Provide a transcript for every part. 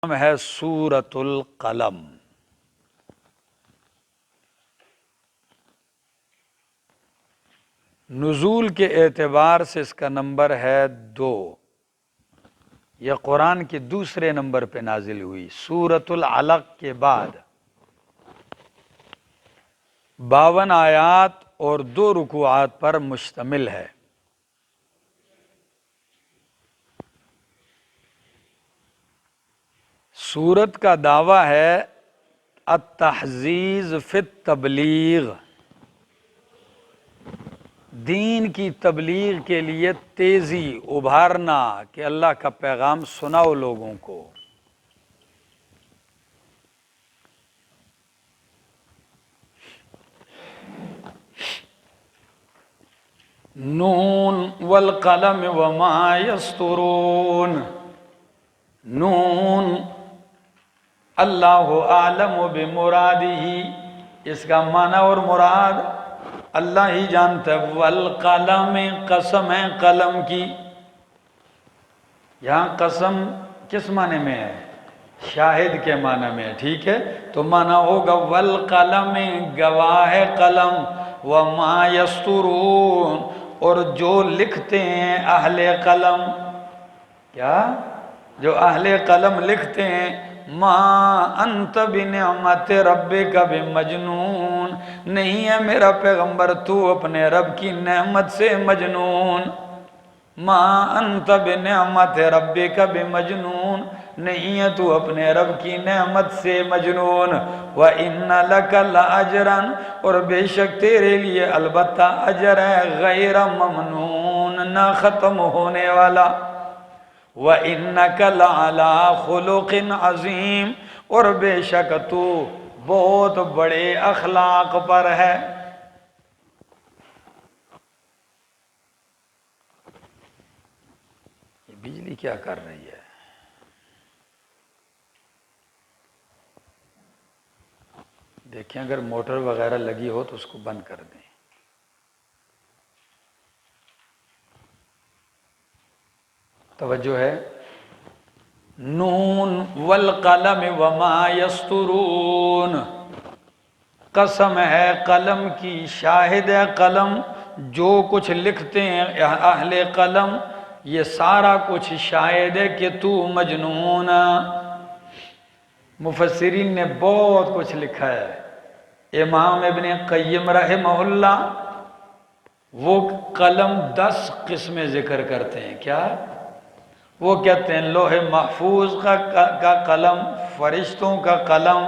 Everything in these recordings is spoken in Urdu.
نام ہے سورۃ القلم۔ نزول کے اعتبار سے اس کا نمبر ہے 2۔ یہ قرآن کے دوسرے نمبر پہ نازل ہوئی، سورۃ العلق کے بعد 52 آیات اور 2 رکوعات پر مشتمل ہے۔ سورت کا دعویٰ ہے التحزیز فی التبلیغ، دین کی تبلیغ کے لیے تیزی، ابھارنا کہ اللہ کا پیغام سناؤ لوگوں کو۔ نون والقلم وما یسطرون، نون اللہ اعلم بمرادہ، اس کا معنی اور مراد اللہ ہی جانتا ہے۔ والقلم، قسم ہے قلم کی، یہاں قسم کس معنی میں ہے؟ شاہد کے معنی میں، ٹھیک ہے؟ تو معنی ہوگا والقلم، گواہ ہے قلم، وما یسطرون، اور جو لکھتے ہیں اہل قلم، کیا؟ جو اہل قلم لکھتے ہیں، ما انت بنعمت ربک بمجنون، نہیں ہے میرا پیغمبر تو اپنے رب کی نعمت سے مجنون۔ ما انت بنعمت ربک بمجنون، نہیں ہے تو اپنے رب کی نعمت سے مجنون۔ وَإِنَّ لَكَ لَأَجْرًا، اور بے شک تیرے لیے البتہ اجر ہے، غیر ممنون، نہ ختم ہونے والا۔ وَإِنَّكَ لَعَلَىٰ خُلُقٍ عَظِيمٍ، اور بے شک تو بہت بڑے اخلاق پر ہے۔ یہ بجلی کیا کر رہی ہے؟ دیکھیں اگر موٹر وغیرہ لگی ہو تو اس کو بند کر دیں۔ توجہ ہے؟ نون والقلم وما یسطرون، قسم ہے قلم کی، شاہد ہے قلم، جو کچھ لکھتے ہیں اہل قلم، یہ سارا کچھ شاہد ہے کہ تو مجنون۔ مفسرین نے بہت کچھ لکھا ہے۔ امام ابن قیم رحمہ اللہ وہ قلم 10 قسمیں ذکر کرتے ہیں۔ کیا؟ وہ کہتے ہیں لوح محفوظ کا قلم، فرشتوں کا قلم،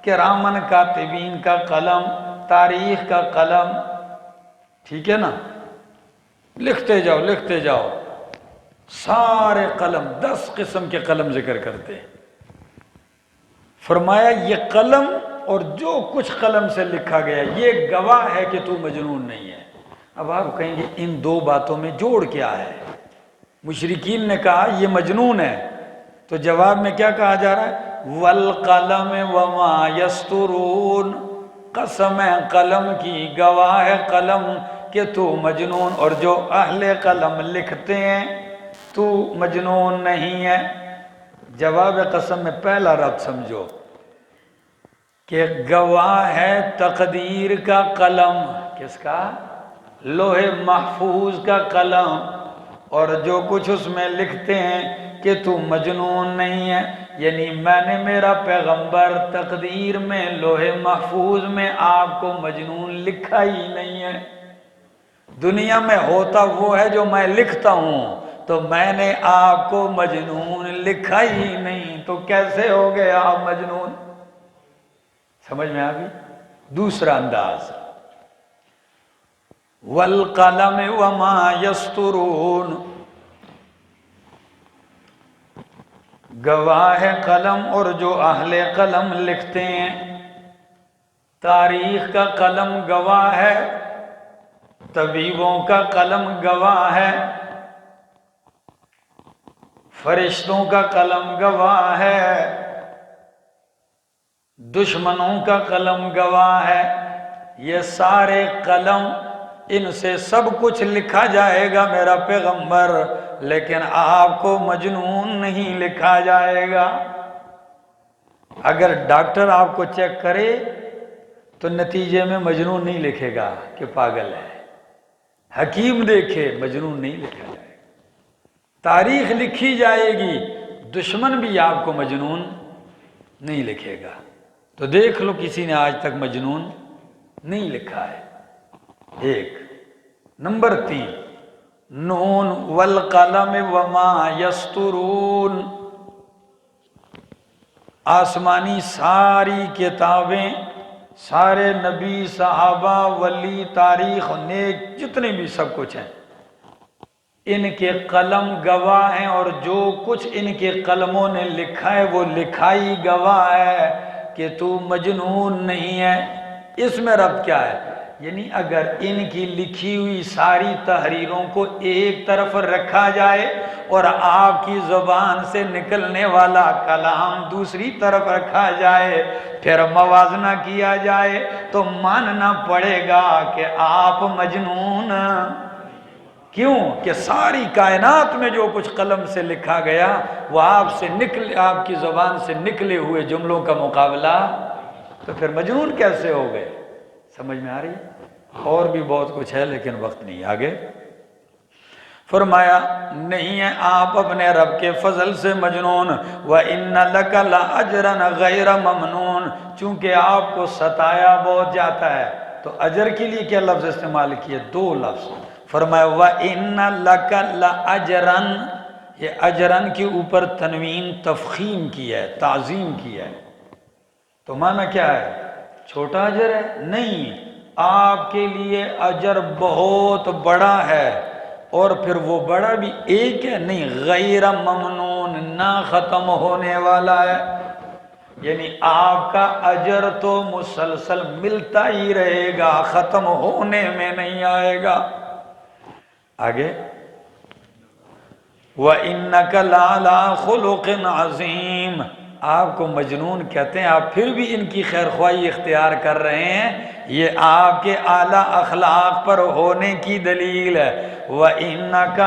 کرامن کاتبین کا قلم، تاریخ کا قلم، ٹھیک ہے نا؟ لکھتے جاؤ لکھتے جاؤ، سارے قلم 10 قسم کے قلم ذکر کرتے ہیں۔ فرمایا یہ قلم اور جو کچھ قلم سے لکھا گیا یہ گواہ ہے کہ تو مجنون نہیں ہے۔ اب آپ کہیں گے ان 2 باتوں میں جوڑ کیا ہے؟ مشرکین نے کہا یہ مجنون ہے، تو جواب میں کیا کہا جا رہا ہے؟ والقلم وما یسطرون، قسم ہے قلم کی، گواہ ہے قلم کہ تو مجنون، اور جو اہل قلم لکھتے ہیں تو مجنون نہیں ہے۔ جواب قسم میں پہلا ربط سمجھو کہ گواہ ہے تقدیر کا قلم، کس کا؟ لوح محفوظ کا قلم، اور جو کچھ اس میں لکھتے ہیں کہ تو مجنون نہیں ہے، یعنی میں نے میرا پیغمبر تقدیر میں، لوح محفوظ میں آپ کو مجنون لکھا ہی نہیں ہے۔ دنیا میں ہوتا وہ ہے جو میں لکھتا ہوں، تو میں نے آپ کو مجنون لکھا ہی نہیں، تو کیسے ہو گئے آپ مجنون؟ سمجھ میں آ گئی؟ دوسرا انداز، والقلم وما یسطرون، گواہ ہے قلم اور جو اہل قلم لکھتے ہیں، تاریخ کا قلم گواہ ہے، طبیبوں کا قلم گواہ ہے، فرشتوں کا قلم گواہ ہے، دشمنوں کا قلم گواہ ہے۔ یہ سارے قلم، ان سے سب کچھ لکھا جائے گا میرا پیغمبر، لیکن آپ کو مجنون نہیں لکھا جائے گا۔ اگر ڈاکٹر آپ کو چیک کرے تو نتیجے میں مجنون نہیں لکھے گا کہ پاگل ہے، حکیم دیکھے مجنون نہیں لکھا جائے گا، تاریخ لکھی جائے گی دشمن بھی آپ کو مجنون نہیں لکھے گا۔ تو دیکھ لو کسی نے آج تک مجنون نہیں لکھا ہے۔ ایک نمبر 3، نون والقلم وما یسطرون، آسمانی ساری کتابیں، سارے نبی، صحابہ، ولی، تاریخ، نیک، جتنے بھی سب کچھ ہیں، ان کے قلم گواہ ہیں، اور جو کچھ ان کے قلموں نے لکھا ہے وہ لکھائی گواہ ہے کہ تو مجنون نہیں ہے۔ اس میں ربط کیا ہے؟ یعنی اگر ان کی لکھی ہوئی ساری تحریروں کو ایک طرف رکھا جائے اور آپ کی زبان سے نکلنے والا کلام دوسری طرف رکھا جائے، پھر موازنہ کیا جائے تو ماننا پڑے گا کہ آپ مجنون۔ کیوں کہ ساری کائنات میں جو کچھ قلم سے لکھا گیا وہ آپ کی زبان سے نکلے ہوئے جملوں کا مقابلہ، تو پھر مجنون کیسے ہو گئے؟ سمجھ میں آ رہی ہے؟ اور بھی بہت کچھ ہے لیکن وقت نہیں۔ آگے فرمایا نہیں ہے آپ اپنے رب کے فضل سے مجنون، وَإِنَّ لَكَ لَأَجْرًا غَيْرَ مَمْنُونَ، چونکہ آپ کو ستایا بہت جاتا ہے تو اجر کے لیے کیا لفظ استعمال کیے؟ 2 لفظ۔ فرمایا وَإِنَّ لَكَ لَأَجْرًا، یہ اجرن کے اوپر تنوین تفخیم کی ہے، تعظیم کی ہے، تو معنی کیا ہے؟ چھوٹا اجر ہے؟ نہیں، آپ کے لیے اجر بہت بڑا ہے، اور پھر وہ بڑا بھی ایک ہے نہیں، غیر ممنون، نہ ختم ہونے والا ہے، یعنی آپ کا اجر تو مسلسل ملتا ہی رہے گا، ختم ہونے میں نہیں آئے گا۔ آگے وَإِنَّكَ لَعَلَىٰ خُلُقٍ عَظِيمٍ، آپ کو مجنون کہتے ہیں، آپ پھر بھی ان کی خیر خواہی اختیار کر رہے ہیں، یہ آپ کے اعلیٰ اخلاق پر ہونے کی دلیل ہے۔ وَإِنَّكَ،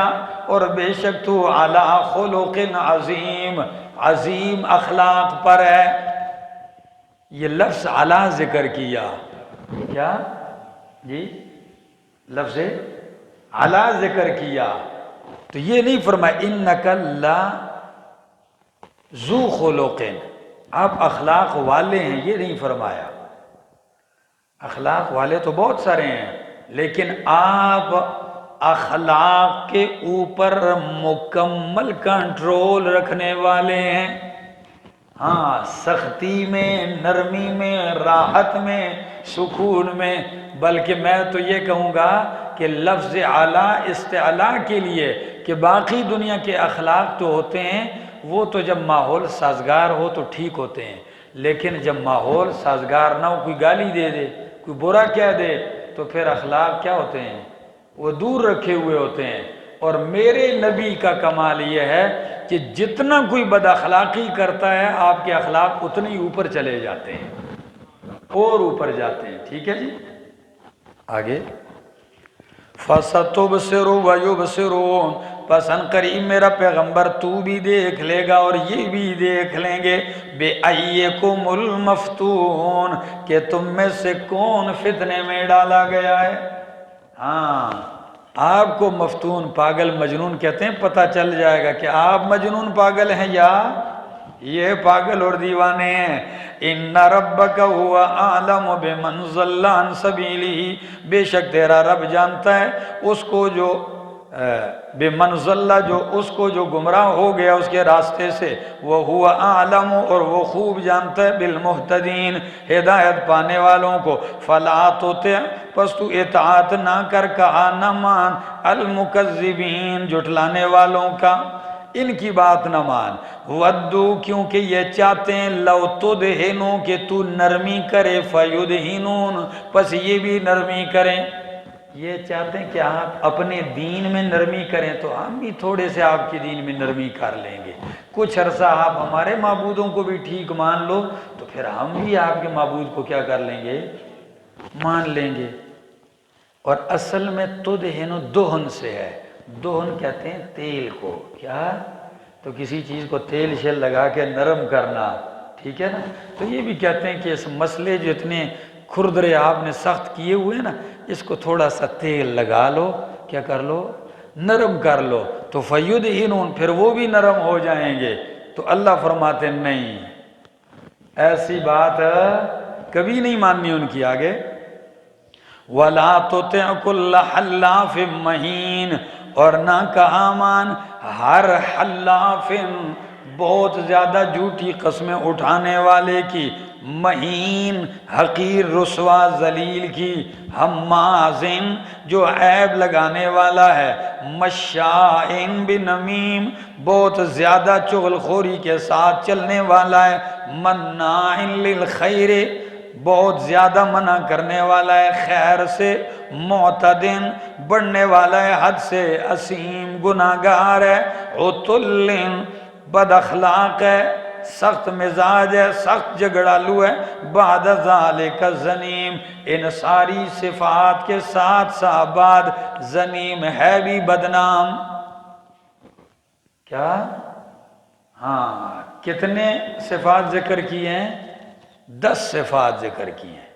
اور بے شک تو عَلَىٰ خُلُقٍ عَظِيمٍ، عظیم اخلاق پر ہے۔ یہ لفظ عَلَىٰ ذکر کیا، کیا جی؟ لفظ عَلَىٰ ذکر کیا، تو یہ نہیں فرمایا اِنَّكَ لَذُو خُلُقٍ، آپ اخلاق والے ہیں، یہ نہیں فرمایا۔ اخلاق والے تو بہت سارے ہیں، لیکن آپ اخلاق کے اوپر مکمل کنٹرول رکھنے والے ہیں۔ ہاں، سختی میں، نرمی میں، راحت میں، سکون میں، بلکہ میں تو یہ کہوں گا کہ لفظ اعلیٰ استعلاء کے لیے، کہ باقی دنیا کے اخلاق تو ہوتے ہیں، وہ تو جب ماحول سازگار ہو تو ٹھیک ہوتے ہیں، لیکن جب ماحول سازگار نہ ہو، کوئی گالی دے دے، کوئی برا کہہ دے، تو پھر اخلاق کیا ہوتے ہیں؟ وہ دور رکھے ہوئے ہوتے ہیں۔ اور میرے نبی کا کمال یہ ہے کہ جتنا کوئی بد اخلاقی کرتا ہے آپ کے اخلاق اتنے ہی اوپر چلے جاتے ہیں، اور اوپر جاتے ہیں۔ ٹھیک ہے جی؟ آگے فَسَتُبْصِرُ وَيُبْصِرُونَ، پس ان قریب میرا پیغمبر تو بھی دیکھ لے گا اور یہ بھی دیکھ لیں گے، بِأَيِّكُمُ الْمَفْتُونَ، کہ تم میں سے کون فتنے میں ڈالا گیا ہے۔ ہاں، آپ کو مفتون، پاگل، مجنون کہتے ہیں، پتہ چل جائے گا کہ آپ مجنون پاگل ہیں یا یہ پاگل اور دیوانے ہیں۔ ان ربک هو اعلم بمن ضل عن سبیلہ، بے شک تیرا رب جانتا ہے اس کو جو بمن ضل، جو اس کو جو گمراہ ہو گیا اس کے راستے سے، وہو اعلم، اور وہ خوب جانتا ہے، بالمہتدین، ہدایت پانے والوں کو، فلا تطع، پس تو اطاعت نہ کر، کہا نہ مان، المکذبین، جھٹلانے والوں کا، ان کی بات نہ مان۔ ودو، کیونکہ یہ چاہتے ہیں، لو تدہنو، کہ تو نرمی کرے، فیدہنون، پس یہ بھی نرمی کریں۔ یہ چاہتے ہیں کہ آپ اپنے دین میں نرمی کریں تو ہم بھی تھوڑے سے آپ کے دین میں نرمی کر لیں گے، کچھ عرصہ آپ ہمارے معبودوں کو بھی ٹھیک مان لو تو پھر ہم بھی آپ کے معبود کو کیا کر لیں گے؟ مان لیں گے۔ اور اصل میں تدہن دہن سے ہے، دہن کہتے ہیں تیل کو، کیا؟ تو کسی چیز کو تیل شیل لگا کے نرم کرنا، ٹھیک ہے نا. تو یہ بھی کہتے ہیں کہ اس مسئلے جو اتنے کھردرے آپ نے سخت کیے ہوئے نا، اس کو تھوڑا سا تیل لگا لو، کیا کر لو، نرم کر لو، تو فیدہنون، پھر وہ بھی نرم ہو جائیں گے. تو اللہ فرماتے نہیں، ایسی بات کبھی نہیں ماننی ان کی. آگے وَلَا تُطِعْ كُلَّ حَلَّافٍ مَّهِينٍ، اور نہ کہا مان ہر حلاف، بہت زیادہ جھوٹی قسمیں اٹھانے والے کی، مہین، حقیر، رسوا، ذلیل کی، ہمازن، جو عیب لگانے والا ہے، مشائن بنمیم، بہت زیادہ چغل خوری کے ساتھ چلنے والا ہے، مناع للخیر، بہت زیادہ منع کرنے والا ہے خیر سے، معتدن، بڑھنے والا ہے حد سے، اسیم، گناہگار ہے، عتل، بد اخلاق ہے، سخت مزاج ہے، سخت جھگڑالو ہے، بعد ذالک زنیم، ان ساری صفات کے ساتھ بعد زنیم ہے بھی بدنام. کیا؟ ہاں، کتنے صفات ذکر کی ہیں؟ 10 صفات ذکر کی ہیں.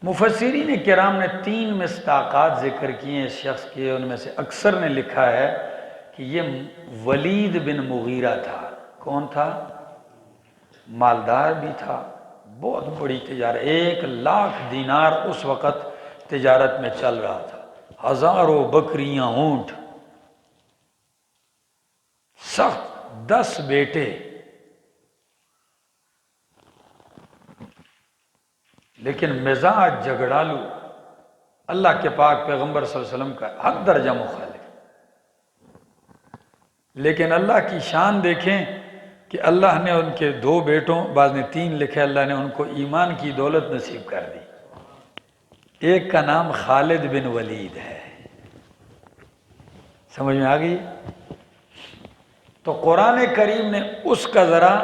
مفسرین کرام نے 3 مصداقات ذکر کیے ہیں اس شخص کے، ان میں سے اکثر نے لکھا ہے کہ یہ ولید بن مغیرہ تھا. کون تھا؟ مالدار بھی تھا، بہت بڑی تجارت، 1,00,000 دینار اس وقت تجارت میں چل رہا تھا، ہزاروں بکریاں، اونٹ، سخت 10 بیٹے. لیکن مزاج جھگڑالو، اللہ کے پاک پیغمبر صلی اللہ علیہ وسلم کا حد درجہ مخالف. لیکن اللہ کی شان دیکھیں کہ اللہ نے ان کے 2 بیٹوں، بعض نے 3 لکھے، اللہ نے ان کو ایمان کی دولت نصیب کر دی. ایک کا نام خالد بن ولید ہے. سمجھ میں آ گئی؟ تو قرآن کریم نے اس کا ذرا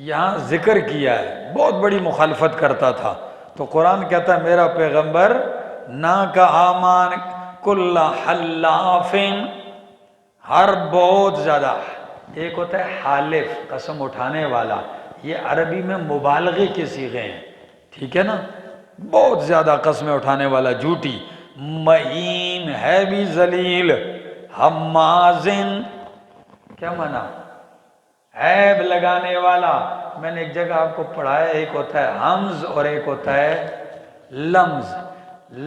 یہاں ذکر کیا ہے، بہت بڑی مخالفت کرتا تھا. تو قرآن کہتا ہے میرا پیغمبر نہ کا آمان کل حلاف، ہر بہت زیادہ، ایک ہوتا ہے حالف، قسم اٹھانے والا، یہ عربی میں مبالغے کے صیغے ہیں، ٹھیک ہے نا، بہت زیادہ قسمیں اٹھانے والا، جھوٹی، مہین ہے بھی ذلیل، ہمازن، کیا معنی؟ عیب لگانے والا. میں نے ایک جگہ آپ کو پڑھایا، ایک ہوتا ہے حمز اور ایک ہوتا ہے لمز.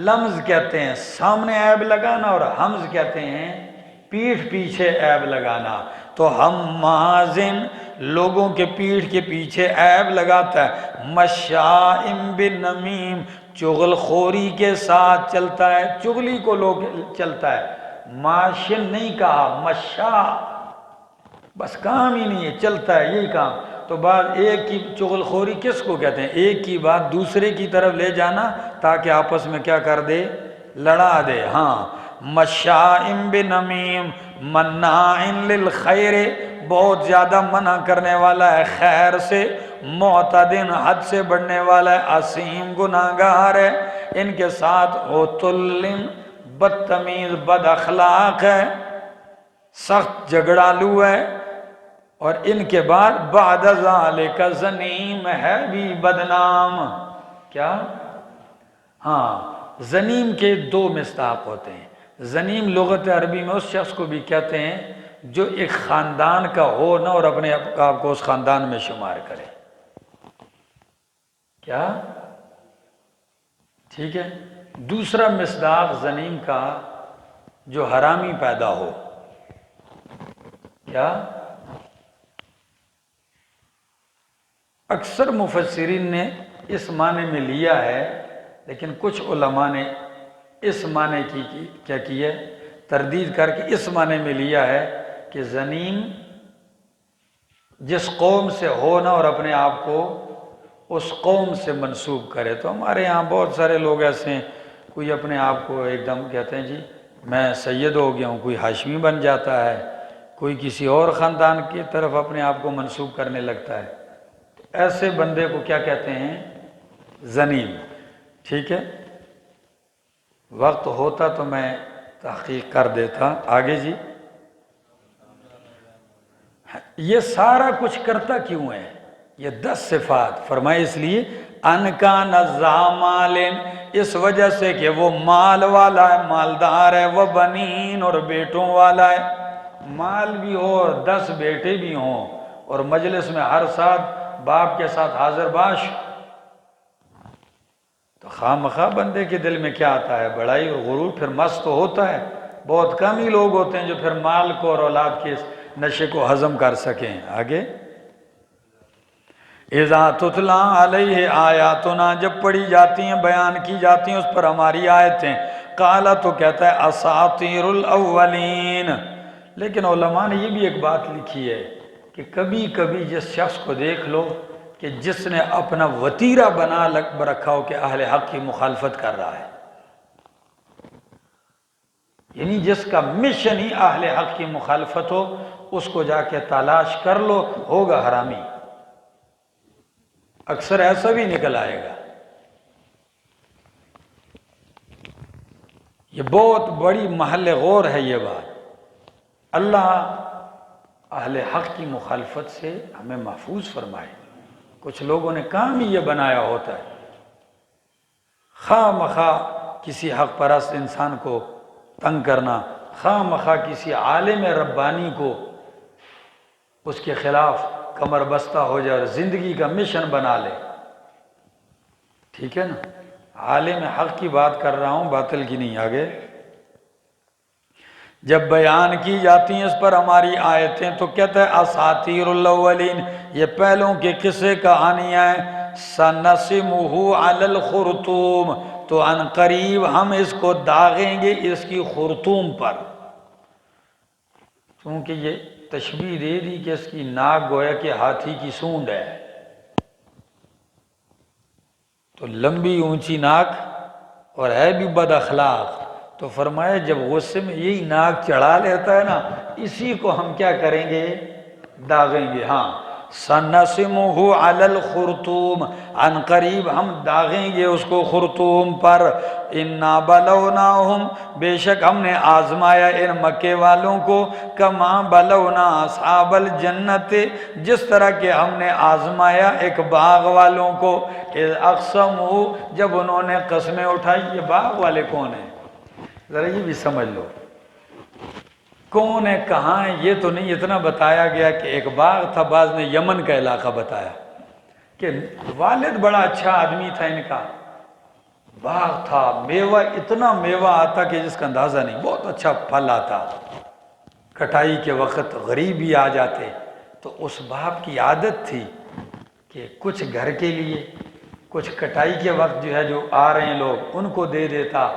لمز کہتے ہیں سامنے عیب لگانا، اور حمز کہتے ہیں پیٹھ پیچھے عیب لگانا. تو ہمازن، لوگوں کے پیٹھ کے پیچھے عیب لگاتا ہے، مشائم بنمیم، چغل خوری کے ساتھ چلتا ہے، چغلی کو لوگ چلتا ہے. ماشن نہیں کہا، مشا، بس کام ہی نہیں ہے، چلتا ہے یہی کام. تو بعد ایک کی چغل خوری کس کو کہتے ہیں؟ ایک کی بات دوسرے کی طرف لے جانا تاکہ آپس میں کیا کر دے، لڑا دے. ہاں، مشائم بنمیم، مناع للخیر، بہت زیادہ منع کرنے والا ہے خیر سے، معتدن، حد سے بڑھنے والا ہے، اسیم، گناہگار ہے. ان کے ساتھ عتل، بدتمیز، بد اخلاق ہے، سخت جھگڑالو ہے. اور ان کے بعد بعد ذالک زنیم ہے بھی بدنام. کیا؟ ہاں، زنیم کے 2 مصداق ہوتے ہیں. زنیم لغت عربی میں اس شخص کو بھی کہتے ہیں جو ایک خاندان کا ہو نہ اور اپنے آپ کو اس خاندان میں شمار کرے. کیا؟ ٹھیک ہے. دوسرا مصداق زنیم کا جو حرامی پیدا ہو. کیا؟ اکثر مفسرین نے اس معنی میں لیا ہے، لیکن کچھ علماء نے اس معنی کی کیا کی ہے، تردید کر کے اس معنی میں لیا ہے کہ زنیم جس قوم سے ہو نہ اور اپنے آپ کو اس قوم سے منسوب کرے. تو ہمارے یہاں بہت سارے لوگ ایسے ہیں، کوئی اپنے آپ کو ایک دم کہتے ہیں جی میں سید ہو گیا ہوں، کوئی ہاشمی بن جاتا ہے، کوئی کسی اور خاندان کی طرف اپنے آپ کو منسوب کرنے لگتا ہے. ایسے بندے کو کیا کہتے ہیں؟ زنیم. ٹھیک ہے، وقت ہوتا تو میں تحقیق کر دیتا. آگے جی، یہ سارا کچھ کرتا کیوں ہے؟ یہ 10 صفات فرمائے اس لیے ان کان ذا مال، اس وجہ سے کہ وہ مال والا ہے، مالدار ہے، وہ بنین اور بیٹوں والا ہے، مال بھی ہو اور 10 بیٹے بھی ہوں، اور مجلس میں ہر ساتھ باپ کے ساتھ حاضر باش، تو خواہ مخواہ بندے کے دل میں کیا آتا ہے؟ بڑائی اور غرور، پھر مست تو ہوتا ہے۔ بہت کم ہی لوگ ہوتے ہیں جو پھر مال کو اور اولاد کے نشے کو ہضم کر سکیں۔ آگے اذا تتلا علیہ آیاتنا، جب پڑھی جاتی ہیں، بیان کی جاتی ہیں اس پر ہماری آیتیں، قالا تو کہتا ہے اساطیر الاولین۔ لیکن علماء نے یہ بھی ایک بات لکھی ہے کہ کبھی کبھی جس شخص کو دیکھ لو کہ جس نے اپنا وتیرہ بنا رکھا ہو کہ اہل حق کی مخالفت کر رہا ہے، یعنی جس کا مشن ہی اہل حق کی مخالفت ہو، اس کو جا کے تلاش کر لو، ہوگا حرامی، اکثر ایسا بھی نکل آئے گا۔ یہ بہت بڑی محل غور ہے یہ بات۔ اللہ اہل حق کی مخالفت سے ہمیں محفوظ فرمائے۔ کچھ لوگوں نے کام ہی یہ بنایا ہوتا ہے، خواہ مخواہ کسی حق پرست انسان کو تنگ کرنا، خواہ مخواہ کسی عالم ربانی کو اس کے خلاف کمر بستہ ہو جائے اور زندگی کا مشن بنا لے۔ ٹھیک ہے نا؟ عالم حق کی بات کر رہا ہوں، باطل کی نہیں۔ آگے جب بیان کی جاتی ہیں اس پر ہماری آیتیں تو کہتا ہے اساطیر الاولین، یہ پہلوں کے قصے کہانیاں ہیں، سنسمہ علی الخرطوم، تو ان قریب ہم اس کو داغیں گے اس کی خرطوم پر، کیونکہ یہ تشبیہ دے دی کہ اس کی ناک گویا کہ ہاتھی کی سونڈ ہے، تو لمبی اونچی ناک اور ہے بھی بد اخلاق، تو فرمایا جب غصے میں یہی ناک چڑھا لیتا ہے نا، اسی کو ہم کیا کریں گے؟ داغیں گے۔ ہاں، سنسمہ علی الخرطوم، ان قریب ہم داغیں گے اس کو خرطوم پر۔ انا بلوناہم، بے شک ہم نے آزمایا ان مکے والوں کو، کما بلونا اصحاب الجنت، جس طرح کہ ہم نے آزمایا ایک باغ والوں کو، اذ اقسموا، جب انہوں نے قسمیں اٹھائی۔ یہ باغ والے کون ہیں؟ ذرا یہ بھی سمجھ لو، کون ہے، کہاں ہے، یہ تو نہیں اتنا بتایا گیا کہ ایک باغ تھا، بعض نے یمن کا علاقہ بتایا کہ والد بڑا اچھا آدمی تھا، ان کا باغ تھا، میوہ اتنا میوہ آتا کہ جس کا اندازہ نہیں، بہت اچھا پھل آتا، کٹائی کے وقت غریب بھی آ جاتے، تو اس باپ کی عادت تھی کہ کچھ گھر کے لیے، کچھ کٹائی کے وقت جو ہے جو آ رہے ہیں لوگ ان کو دے دیتا،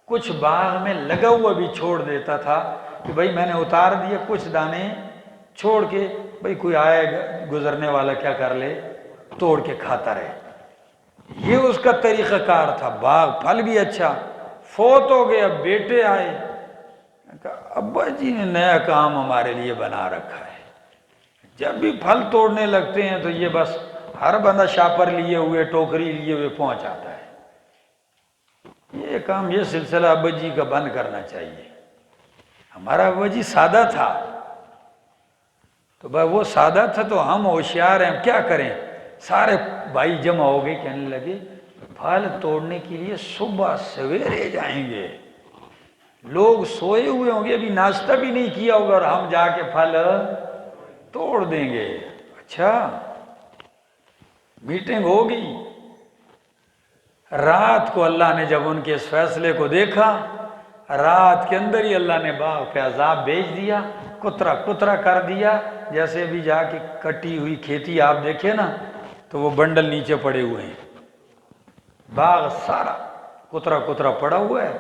کچھ باغ میں لگا ہوا بھی چھوڑ دیتا تھا کہ بھئی میں نے اتار دیا، کچھ دانے چھوڑ کے بھئی کوئی آئے گزرنے والا کیا کر لے، توڑ کے کھاتا رہے۔ یہ اس کا طریقہ کار تھا، باغ پھل بھی اچھا۔ فوت ہو گیا، بیٹے آئے، کہا ابا جی نے نیا کام ہمارے لیے بنا رکھا ہے، جب بھی پھل توڑنے لگتے ہیں تو یہ بس ہر بندہ شاپر لیے ہوئے، ٹوکری لیے ہوئے پہنچ آتا ہے۔ یہ کام، یہ سلسلہ ابا جی کا بند کرنا چاہیے۔ ہمارا ابا جی سادہ تھا، تو بھائی وہ سادہ تھا تو ہم ہوشیار ہیں، کیا کریں؟ سارے بھائی جمع ہو گئے، کہنے لگے پھل توڑنے کے لیے صبح سویرے جائیں گے، لوگ سوئے ہوئے ہوں گے، ابھی ناشتہ بھی نہیں کیا ہوگا، اور ہم جا کے پھل توڑ دیں گے۔ اچھا، میٹنگ ہوگی۔ رات کو اللہ نے جب ان کے اس فیصلے کو دیکھا، رات کے اندر ہی اللہ نے باغ پہ عذاب بھیج دیا، کترا کترا کر دیا، جیسے بھی جا کے کٹی ہوئی کھیتی آپ دیکھیں نا تو وہ بنڈل نیچے پڑے ہوئے ہیں، باغ سارا کترا کترا پڑا ہوا ہے۔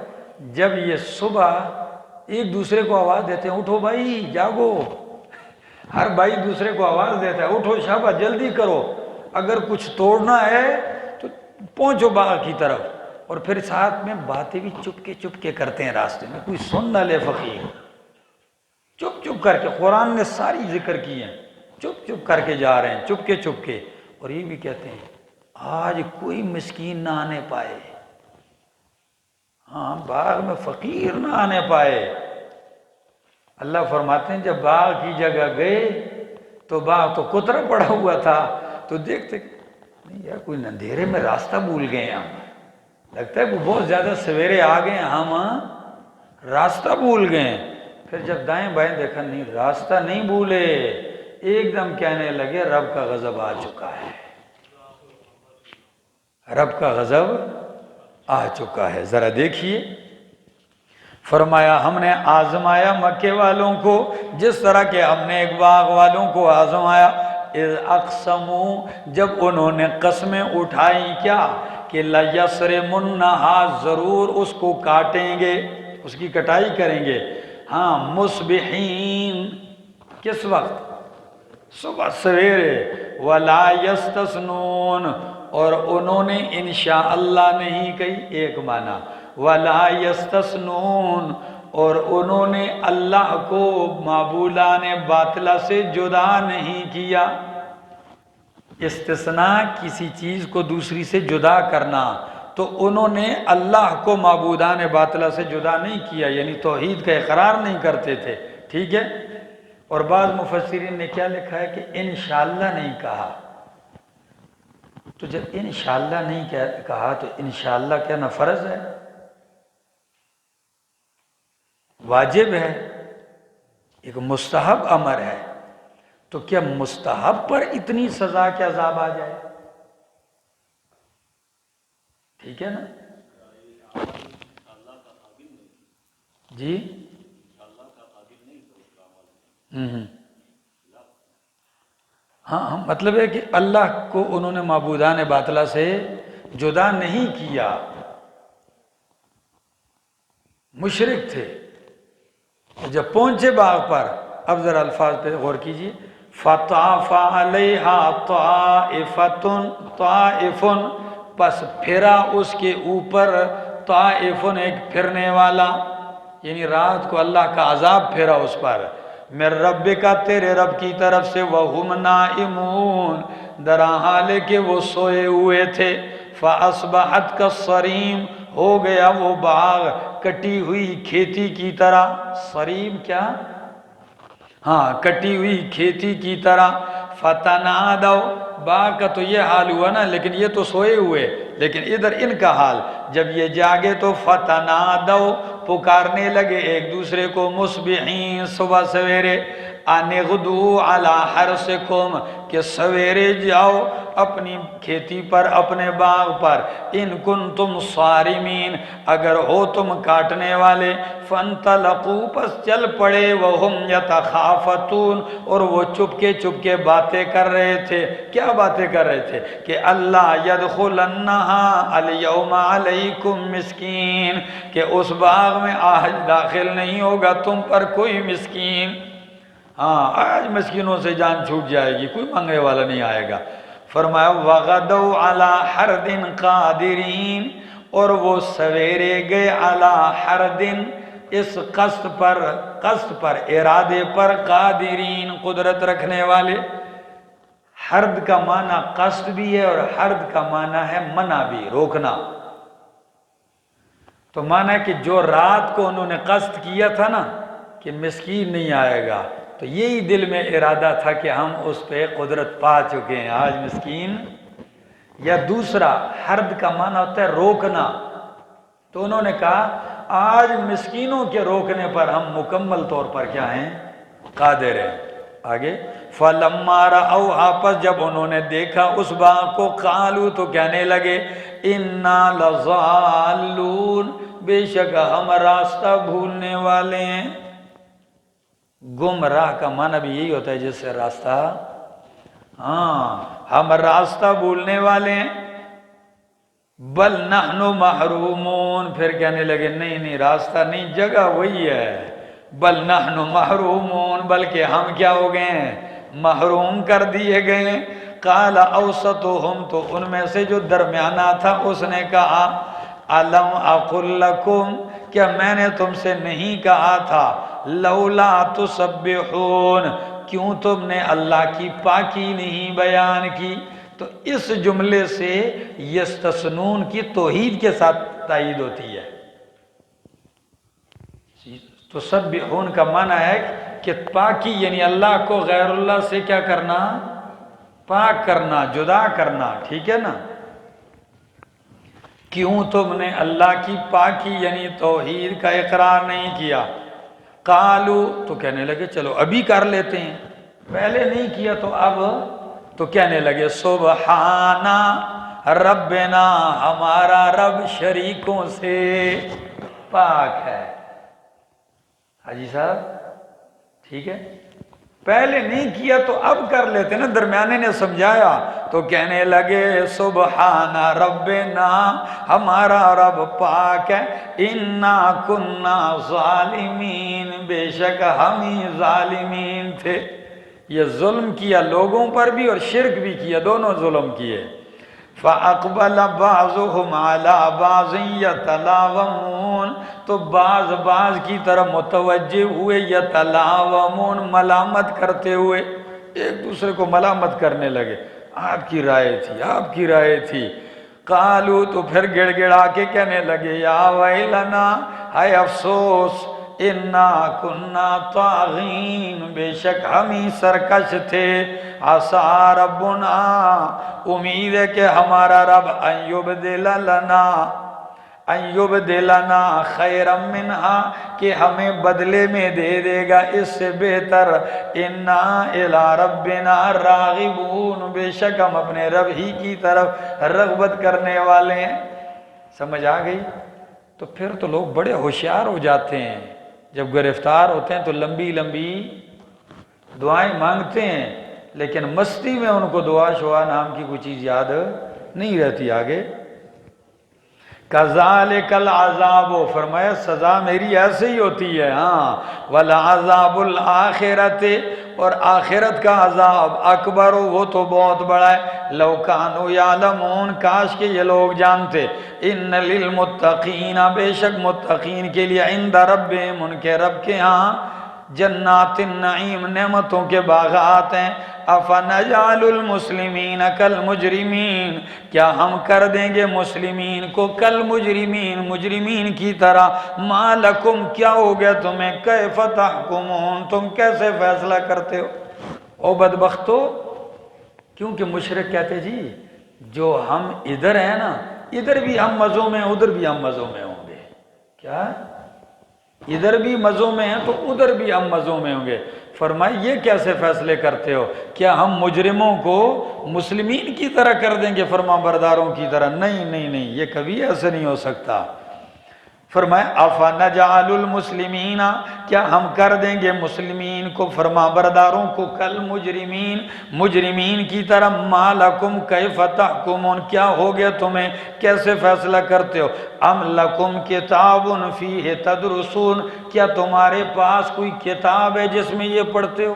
جب یہ صبح ایک دوسرے کو آواز دیتے ہیں اٹھو بھائی جاگو، ہر بھائی دوسرے کو آواز دیتا ہے اٹھو شاباش جلدی کرو، اگر کچھ توڑنا ہے تو پہنچو باغ کی طرف، اور پھر ساتھ میں باتیں بھی چپ کے کرتے ہیں، راستے میں کوئی سن نہ لے فقیر، چپ کر کے، قرآن نے ساری ذکر کی ہیں، چپ کر کے جا رہے ہیں، چپ کے، اور یہ بھی کہتے ہیں آج کوئی مسکین نہ آنے پائے، ہاں باغ میں فقیر نہ آنے پائے۔ اللہ فرماتے ہیں جب باغ کی جگہ گئے تو باغ تو کترا پڑا ہوا تھا، تو دیکھتے نہیں یار کوئی اندھیرے میں راستہ بھول گئے ہم، لگتا ہے کہ بہت زیادہ سویرے آ گئے ہم، راستہ بھول گئے۔ پھر جب دائیں بائیں دیکھا نہیں راستہ نہیں بھولے، ایک دم کہنے لگے رب کا غضب آ چکا ہے، رب کا غضب آ چکا ہے۔ ذرا دیکھیے، فرمایا ہم نے آزمایا مکے والوں کو جس طرح کہ ہم نے ایک باغ والوں کو آزمایا، اذ اقسموا جب انہوں نے قسمیں اٹھائی کیا کہ لَيَصْرِمُنَّهَا ضرور اس کو کاٹیں گے، اس کی کٹائی کریں گے، ہاں مصبحین کس وقت؟ صبح سویرے، وَلَا يَسْتَثْنُونَ اور انہوں نے انشاءاللہ نہیں کہی، ایک معنی وَلَا يَسْتَثْنُونَ اور انہوں نے اللہ کو معبودان باطلہ سے جدا نہیں کیا۔ استثناء کسی چیز کو دوسری سے جدا کرنا، تو انہوں نے اللہ کو معبودان باطلہ سے جدا نہیں کیا، یعنی توحید کا اقرار نہیں کرتے تھے، ٹھیک ہے۔ اور بعض مفسرین نے کیا لکھا ہے کہ انشاءاللہ نہیں کہا، تو جب انشاءاللہ نہیں کہا تو انشاءاللہ کہنا فرض ہے، واجب ہے، ایک مستحب امر ہے، تو کیا مستحب پر اتنی سزا کے عذاب آ جائے؟ ٹھیک ہے نا جی؟ ہاں مطلب ہے کہ اللہ کو انہوں نے معبودان باطلہ سے جدا نہیں کیا، مشرک تھے۔ جب پہنچے باغ پر، اب ذرا الفاظ پہ غور کیجیے، فَطَافَ عَلَيْهَا طَائِفٌ پس پھرا اس کے اوپر طائفن ایک پھرنے والا، یعنی رات کو اللہ کا عذاب پھرا اس پر، مِن رَبِّكَ تیرے رب کی طرف سے، وَهُمْ نَائِمُونَ در حال کہ وہ سوئے ہوئے تھے، فَأَصْبَحَتْ كَالصَّرِيمِ ہو گیا وہ باغ کٹی ہوئی کھیتی کی طرح۔ صریم کیا؟ ہاں کٹی ہوئی کھیتی کی طرح۔ فَتَنَادَوْا باغ کا تو یہ حال ہوا نا، لیکن یہ تو سوئے ہوئے، لیکن ادھر ان کا حال جب یہ جاگے تو فَتَنَادَوْا پکارنے لگے ایک دوسرے کو، مصبحین صبح سویرے، أَنِ اغْدُوا عَلَىٰ حَرْثِكُمْ کہ سویرے جاؤ اپنی کھیتی پر، اپنے باغ پر، ان کنتم صارمین اگر ہو تم کاٹنے والے، فانطلقوا پس چل پڑے، وہم یتخافتون اور وہ چپکے باتیں کر رہے تھے۔ کیا باتیں کر رہے تھے؟ کہ اللہ یدخلنہا الیوم علیکم مسکین کہ اس باغ میں آج داخل نہیں ہوگا تم پر کوئی مسکین، ہاں آج مسکینوں سے جان چھوٹ جائے گی، کوئی مانگنے والا نہیں آئے گا۔ فرمایا وَغَدَوْا عَلَىٰ حَرْدٍ قَادِرِينَ اور وہ سویرے گئے عَلَىٰ حَرْدٍ اس قصد پر ارادے پر، قادرین قدرت رکھنے والے۔ حرد کا معنی قصد بھی ہے اور حرد کا معنی ہے منع بھی، روکنا۔ تو معنی کہ جو رات کو انہوں نے قصد کیا تھا نا کہ مسکین نہیں آئے گا، تو یہی دل میں ارادہ تھا کہ ہم اس پہ قدرت پا چکے ہیں، آج مسکین۔ یا دوسرا حرد کا معنی ہوتا ہے روکنا، تو انہوں نے کہا آج مسکینوں کے روکنے پر ہم مکمل طور پر کیا ہیں؟ قادر ہیں۔ آگے فَلَمَّا رَأَوْهَا پس جب انہوں نے دیکھا اس باغ کو، قالوا تو کہنے لگے اِنَّا لَضَالُّونَ بے شک ہم راستہ بھولنے والے ہیں۔ گمراہ کا معنی بھی یہی ہوتا ہے جس سے راستہ، ہاں ہم راستہ بھولنے والے ہیں۔ بل نحن محرومون پھر کہنے لگے نہیں راستہ نہیں، جگہ وہی ہے، بل نحن محرومون بلکہ ہم کیا ہو گئے ہیں؟ محروم کر دیے گئے ہیں۔ قال اوسطہم تو ان میں سے جو درمیانہ تھا اس نے کہا الم اقل لکم کیا میں نے تم سے نہیں کہا تھا لولا تسبحون کیوں تم نے اللہ کی پاکی نہیں بیان کی؟ تو اس جملے سے یستثنون کی توحید کے ساتھ تائید ہوتی ہے۔ تسبحون کا معنی ہے کہ پاکی یعنی اللہ کو غیر اللہ سے کیا کرنا؟ پاک کرنا، جدا کرنا، ٹھیک ہے نا؟ کیوں تم نے اللہ کی پاکی یعنی توحید کا اقرار نہیں کیا؟ قالو تو کہنے لگے چلو ابھی کر لیتے ہیں، پہلے نہیں کیا تو اب تو کہنے لگے سبحانا ربنا، ہمارا رب شریکوں سے پاک ہے۔ حاجی صاحب ٹھیک ہے، پہلے نہیں کیا تو اب کر لیتے نا، درمیانے نے سمجھایا تو کہنے لگے سبحان ربنا، ہمارا رب پاک ہے، انا کنا ظالمین، بے شک ہم ہی ظالمین تھے۔ یہ ظلم کیا لوگوں پر بھی اور شرک بھی کیا، دونوں ظلم کیے۔ فَأَقْبَلَ بَعْضُهُمْ عَلَى بَعْضٍ يَتَلَاوَمُونَ، تو بعض کی طرف متوجہ ہوئے، یتلاومون، ملامت کرتے ہوئے، ایک دوسرے کو ملامت کرنے لگے، آپ کی رائے تھی، آپ کی رائے تھی۔ قالو تو پھر گڑ گڑا کے کہنے لگے یا ویلنا، ہائے افسوس، انا کنا طاغین، بے شک ہم ہی سرکش تھے، عسى ربنا، امید ہے کہ ہمارا رب ان یبدلنا خیرا منہا، کہ ہمیں بدلے میں دے دے گا اس سے بہتر، انا الی ربنا راغبون، بے شک ہم اپنے رب ہی کی طرف رغبت کرنے والے ہیں۔ سمجھ آ گئی؟ تو پھر تو لوگ بڑے ہوشیار ہو جاتے ہیں، جب گرفتار ہوتے ہیں تو لمبی لمبی دعائیں مانگتے ہیں، لیکن مستی میں ان کو دعا شعا نام کی کوئی چیز یاد نہیں رہتی۔ آگے کذالک العذاب، فرمایا سزا میری ایسے ہی ہوتی ہے، ہاں، والعذاب الآخرت، اور آخرت کا عذاب اکبر، وہ تو بہت بڑا ہے، لو کانوا یعلمون، کاش کہ یہ لوگ جانتے، ان للمتقین، بے شک متقین کے لیے، عند ربہم، ان کے رب کے ہاں، جنات النعیم، نعمتوں کے باغات ہیں، افنجعل المسلمین کالمجرمین، کیا ہم کر دیں گے مسلمین کو کالمجرمین، مجرمین کی طرح، ما لکم، کیا ہو گیا تمہیں، کیف تحکمون، تم کیسے فیصلہ کرتے ہو؟ او بدبختو، کیونکہ مشرک کہتے جی جو ہم ادھر ہیں نا، ادھر بھی ہم مزوں میں، ادھر بھی ہم مزوں میں ہوں گے، کیا ادھر بھی مزوں میں ہیں تو ادھر بھی ہم مزوں میں ہوں گے۔ فرمائی یہ کیسے فیصلے کرتے ہو؟ کیا ہم مجرموں کو مسلمین کی طرح کر دیں گے، فرما برداروں کی طرح؟ نہیں نہیں نہیں، یہ کبھی ایسے نہیں ہو سکتا۔ فرمائے افنجعل المسلمین، کیا ہم کر دیں گے مسلمین کو، فرما برداروں کو، کل مجرمین، مجرمین کی طرح، ما لکم کیف تحکمون، کیا ہو گیا تمہیں، کیسے فیصلہ کرتے ہو؟ ام لکم کتاب فیہ تدرسون، کیا تمہارے پاس کوئی کتاب ہے جس میں یہ پڑھتے ہو؟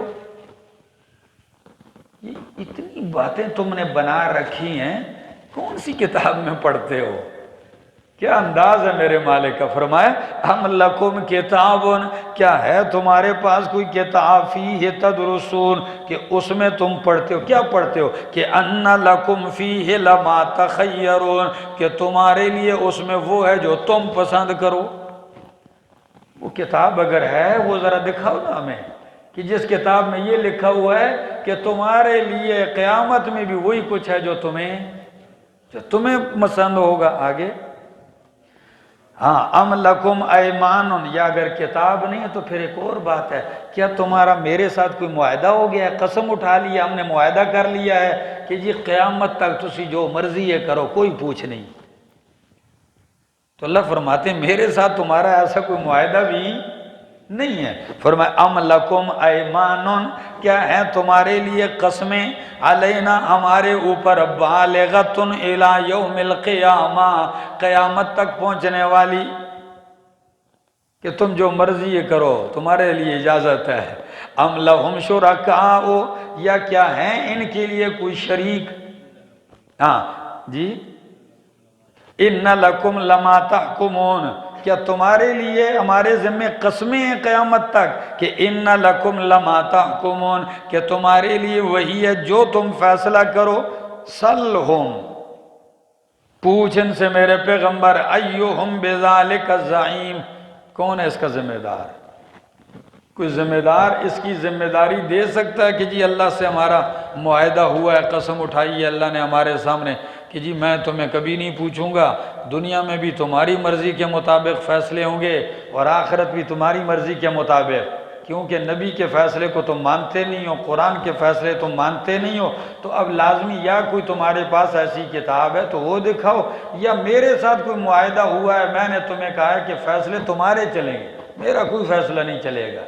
یہ اتنی باتیں تم نے بنا رکھی ہیں، کون سی کتاب میں پڑھتے ہو؟ کیا انداز ہے میرے مالک کا؟ فرمایا ہم لکم کتاب، کیا ہے تمہارے پاس کوئی کتاب، فیہ تدرسون، کہ اس میں تم پڑھتے ہو، کیا پڑھتے ہو؟ کہ ان لکم فیہ لما تخیرون، کہ تمہارے لیے اس میں وہ ہے جو تم پسند کرو۔ وہ کتاب اگر ہے وہ ذرا دکھاؤ نا ہمیں، کہ جس کتاب میں یہ لکھا ہوا ہے کہ تمہارے لیے قیامت میں بھی وہی کچھ ہے جو تمہیں پسند ہوگا۔ آگے ہاں، ام لکم ایمان، یا اگر کتاب نہیں ہے تو پھر ایک اور بات ہے، کیا تمہارا میرے ساتھ کوئی معاہدہ ہو گیا ہے، قسم اٹھا لیا، ہم نے معاہدہ کر لیا ہے کہ جی قیامت تک تسی جو مرضی ہے کرو، کوئی پوچھ نہیں؟ تو اللہ فرماتے ہیں میرے ساتھ تمہارا ایسا کوئی معاہدہ بھی نہیں ہے۔ فرمایا ام لکم ایمان، کیا ہے تمہارے لیے قسمیں، علینا، ہمارے اوپر، بالغۃ الی یوم القیامہ، قیامت تک پہنچنے والی، کہ تم جو مرضی یہ کرو، تمہارے لیے اجازت ہے۔ ام لہم شرکاء، یا کیا ہیں ان کے لیے کوئی شریک؟ ہاں جی، ان لکم لما تحکمون، کیا تمہارے لیے ہمارے ذمہ قسمیں ہیں قیامت تک کہ ان لکم لما تحکمون، کہ تمہارے لیے وہی ہے جو تم فیصلہ کرو۔ سلہم، پوچھ ان سے میرے پیغمبر، ایہم بذالک الزعیم، کون ہے اس کا ذمہ دار؟ کوئی ذمہ دار اس کی ذمہ داری دے سکتا ہے کہ جی اللہ سے ہمارا معاہدہ ہوا ہے، قسم اٹھائی ہے اللہ نے ہمارے سامنے کہ جی میں تمہیں کبھی نہیں پوچھوں گا، دنیا میں بھی تمہاری مرضی کے مطابق فیصلے ہوں گے اور آخرت بھی تمہاری مرضی کے مطابق، کیونکہ نبی کے فیصلے کو تم مانتے نہیں ہو، قرآن کے فیصلے تم مانتے نہیں ہو، تو اب لازمی یا کوئی تمہارے پاس ایسی کتاب ہے تو وہ دکھاؤ، یا میرے ساتھ کوئی معاہدہ ہوا ہے، میں نے تمہیں کہا ہے کہ فیصلے تمہارے چلیں گے، میرا کوئی فیصلہ نہیں چلے گا،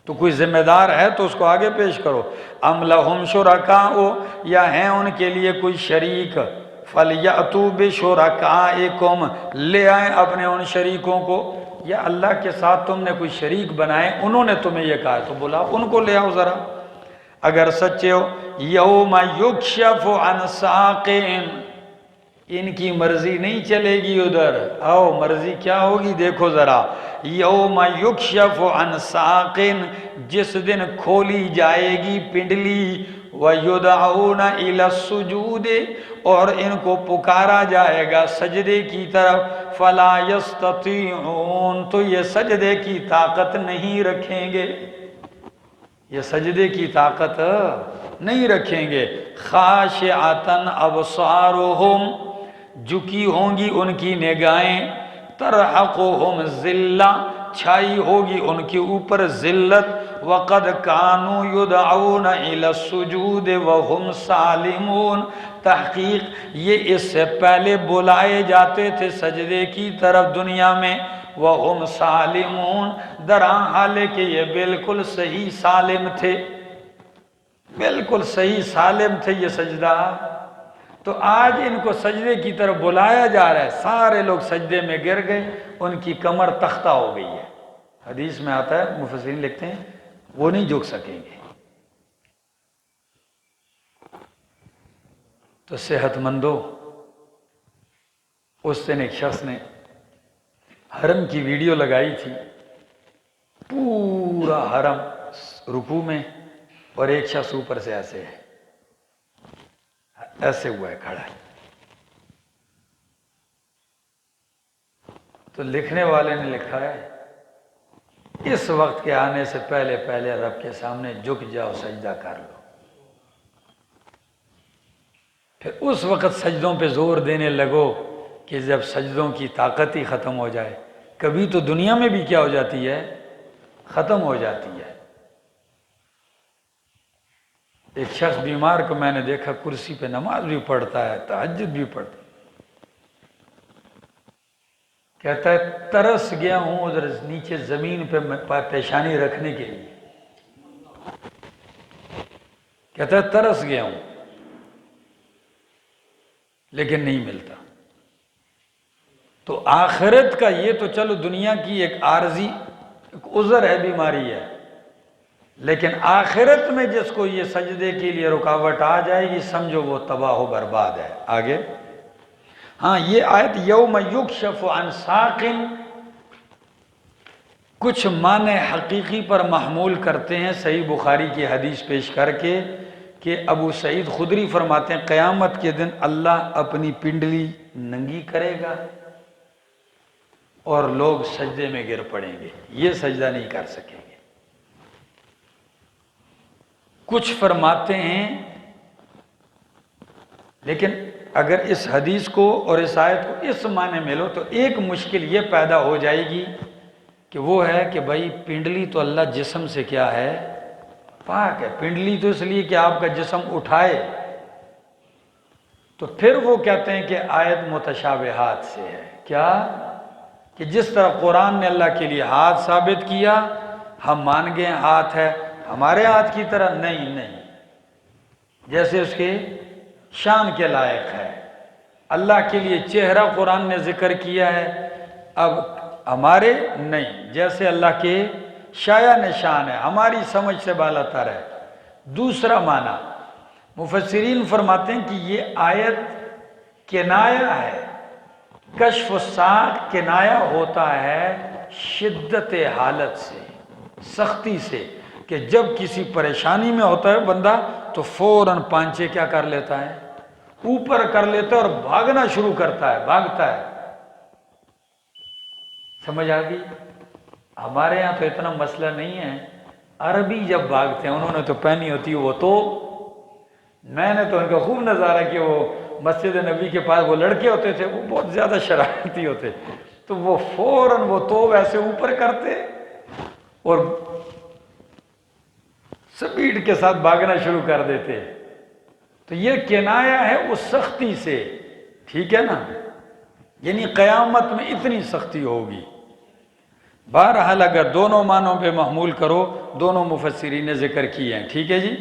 تو کوئی ذمہ دار ہے تو اس کو آگے پیش کرو۔ ام لہم شرکاء، یا ہیں ان کے لیے کوئی شریک، فلیأتوا بشرکائکم، لے آئیں اپنے ان شریکوں کو، یا اللہ کے ساتھ تم نے کوئی شریک بنائے، انہوں نے تمہیں یہ کہا تو بلاؤ ان کو لے آؤ ذرا اگر سچے ہو۔ یوم یکشف عن ساق، ان کی مرضی نہیں چلے گی ادھر، آؤ مرضی کیا ہوگی دیکھو ذرا۔ یوم یکشف عن ساق، جس دن کھولی جائے گی پنڈلی، وَيُدْعَوْنَ إِلَى السُّجُودِ، اور ان کو پکارا جائے گا سجدے کی طرف، فَلَا يَسْتَطِيعُونَ، تو یہ سجدے کی طاقت نہیں رکھیں گے، یہ سجدے کی طاقت نہیں رکھیں گے۔ خاشعۃ ابصارہم، جھکی ہوں گی ان کی نگاہیں، ترحقہم ذلہ، چھائی ہوگی ان کے اوپر ذلت، وقد کانوا یدعون الی السجود وہم سالمون، تحقیق یہ اس سے پہلے بلائے جاتے تھے سجدے کی طرف دنیا میں، وہم سالمون، درحال کہ یہ بالکل صحیح سالم تھے، بالکل صحیح سالم تھے یہ سجدہ، تو آج ان کو سجدے کی طرف بلایا جا رہا ہے، سارے لوگ سجدے میں گر گئے، ان کی کمر تختہ ہو گئی ہے، حدیث میں آتا ہے، مفسرین لکھتے ہیں وہ نہیں جھک سکیں گے۔ تو صحت مندو، اس دن ایک شخص نے حرم کی ویڈیو لگائی تھی، پورا حرم رکوع میں اور ایک شخص اوپر سے ایسے ہوا ہے کھڑا ہے، تو لکھنے والے نے لکھا ہے اس وقت کے آنے سے پہلے پہلے رب کے سامنے جھک جاؤ، سجدہ کر لو، پھر اس وقت سجدوں پہ زور دینے لگو کہ جب سجدوں کی طاقت ہی ختم ہو جائے، کبھی تو دنیا میں بھی کیا ہو جاتی ہے، ختم ہو جاتی ہے۔ ایک شخص بیمار کو میں نے دیکھا کرسی پہ نماز بھی پڑھتا ہے، تہجد بھی پڑھتا ہے، کہتا ہے ترس گیا ہوں ادھر نیچے زمین پہ پیشانی رکھنے کے لیے، کہتا ہے ترس گیا ہوں لیکن نہیں ملتا۔ تو آخرت کا یہ تو چلو دنیا کی ایک عارضی ایک عذر ہے، بیماری ہے، لیکن آخرت میں جس کو یہ سجدے کے لیے رکاوٹ آ جائے گی سمجھو وہ تباہ و برباد ہے۔ آگے ہاں یہ آیت یوم یکشف عن ساق کچھ معنی حقیقی پر محمول کرتے ہیں، صحیح بخاری کی حدیث پیش کر کے کہ ابو سعید خدری فرماتے ہیں قیامت کے دن اللہ اپنی پنڈلی ننگی کرے گا اور لوگ سجدے میں گر پڑیں گے، یہ سجدہ نہیں کر سکیں گے۔ کچھ فرماتے ہیں، لیکن اگر اس حدیث کو اور اس آیت کو اس معنی میں لو تو ایک مشکل یہ پیدا ہو جائے گی کہ وہ ہے کہ بھائی پنڈلی تو اللہ جسم سے کیا ہے، پاک ہے، پنڈلی تو اس لیے کہ آپ کا جسم اٹھائے، تو پھر وہ کہتے ہیں کہ آیت متشابہات سے ہے، کیا کہ جس طرح قرآن نے اللہ کے لیے ہاتھ ثابت کیا ہم مان گئے ہاتھ ہے، ہمارے ہاتھ کی طرح نہیں، جیسے اس کے شان کے لائق ہے۔ اللہ کے لیے چہرہ قرآن نے ذکر کیا ہے، اب ہمارے نہیں، جیسے اللہ کے شایع نشان ہے، ہماری سمجھ سے بالا تر ہے۔ دوسرا معنی مفسرین فرماتے ہیں کہ یہ آیت کنایہ ہے، کشف الساق کنایہ ہوتا ہے شدت حالت سے، سختی سے، کہ جب کسی پریشانی میں ہوتا ہے بندہ تو فوراً پانچے کیا کر لیتا ہے، اوپر کر لیتا ہے اور بھاگنا شروع کرتا ہے، بھاگتا ہے۔ سمجھ آ گئی؟ ہمارے یہاں تو اتنا مسئلہ نہیں ہے، عربی جب بھاگتے ہیں، انہوں نے تو پہنی ہوتی ہے وہ تو، میں نے تو ان کا خوب نظارہ کہ وہ مسجد نبی کے پاس وہ لڑکے ہوتے تھے، وہ بہت زیادہ شرارتی ہوتے، تو وہ فوراً وہ تو ویسے اوپر کرتے اور سپیڈ کے ساتھ بھاگنا شروع کر دیتے. تو یہ کنایا ہے اس سختی سے، ٹھیک ہے نا، یعنی قیامت میں اتنی سختی ہوگی. بہرحال اگر دونوں معنوں پہ محمول کرو، دونوں مفسرین نے ذکر کیے ہیں، ٹھیک ہے جی.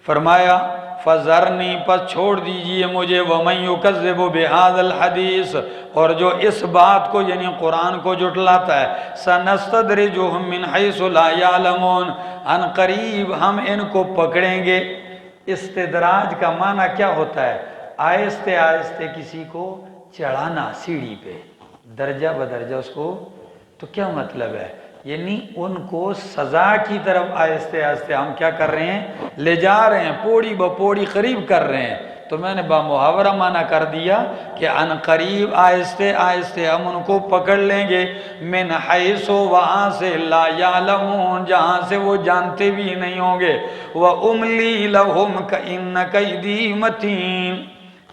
فرمایا فَذَرْنِي پس چھوڑ دیجئے مجھے وَمَنْ يُكَذِّبُ بِهَذَا الْحَدِيثِ اور جو اس بات کو یعنی قرآن کو جھٹلاتا ہے، سَنَسْتَدْرِجُهُمْ مِنْ حَيْثُ لَا يَعْلَمُونَ ان قریب ہم ان کو پکڑیں گے. استدراج کا معنی کیا ہوتا ہے؟ آہستہ آہستہ کسی کو چڑھانا سیڑھی پہ، درجہ بدرجہ اس کو. تو کیا مطلب ہے؟ یعنی ان کو سزا کی طرف آہستہ آہستہ ہم کیا کر رہے ہیں؟ لے جا رہے ہیں، پوڑی بپوڑی قریب کر رہے ہیں. تو میں نے بامحاورہ معنی کر دیا کہ ان قریب آہستہ آہستہ ہم ان کو پکڑ لیں گے، من حیث وہاں سے لا یعلمون جہاں سے وہ جانتے بھی نہیں ہوں گے. وَأُمْلِي لَهُمْ كَإِنَّ كَيْدِي مَتِينٌ.